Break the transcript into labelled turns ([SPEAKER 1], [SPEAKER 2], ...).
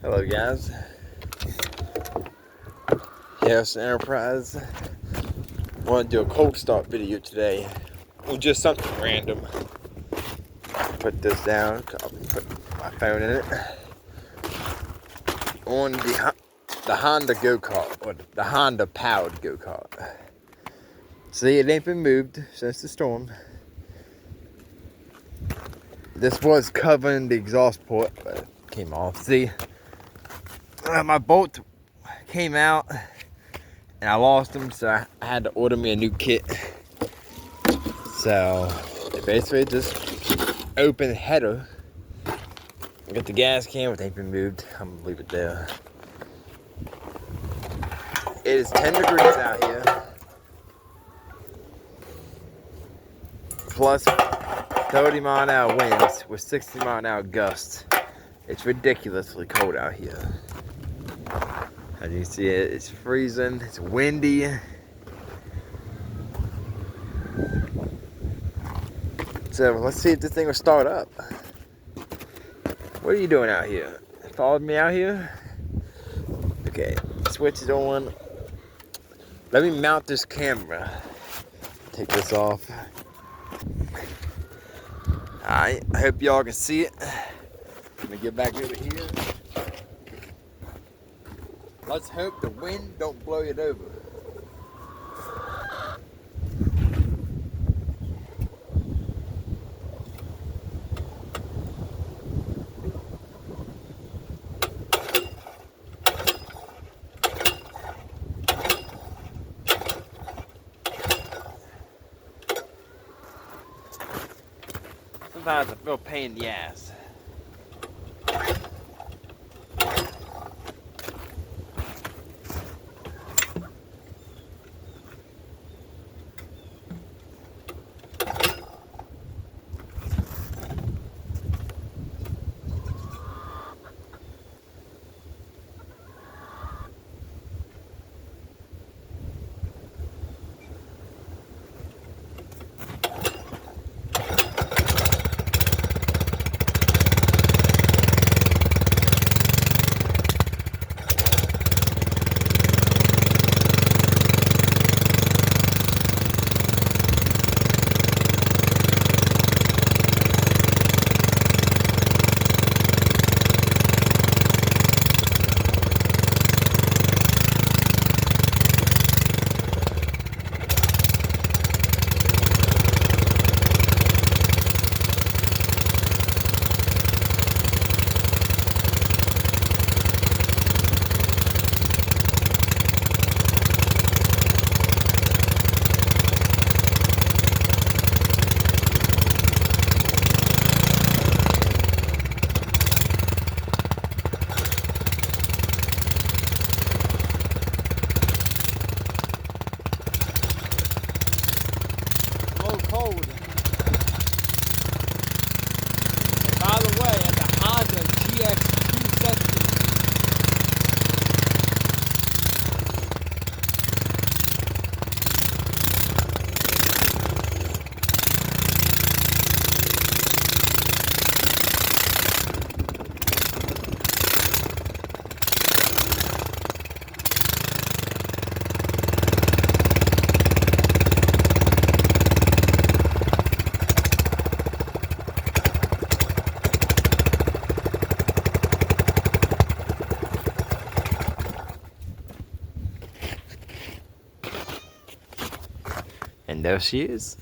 [SPEAKER 1] Hello guys, yes Enterprise. Want to do a cold start video today, or just something random. Put this down, I'll put my phone in it. On the Honda go-kart, or the Honda powered go-kart. See, it ain't been moved since the storm. This was covering the exhaust port, but it came off. See, my bolt came out and I lost them, so I had to order me a new kit. So it basically just open header. I got the gas can, which ain't been moved. I'm gonna leave it there. It is 10 degrees out here, plus 30-mile-an-hour winds with 60-mile-an-hour gusts. It's ridiculously cold out here. As you can see, it's freezing, it's windy. So let's see if this thing will start up. What are you doing out here? Followed me out here? Okay, switch it on. Let me mount this camera. Take this off. Alright, I hope y'all can see it. Let me get back over here. Let's hope the wind don't blow it over. Sometimes I feel a pain in the ass. Cold. And by the way, at the Honda GX270. And there she is.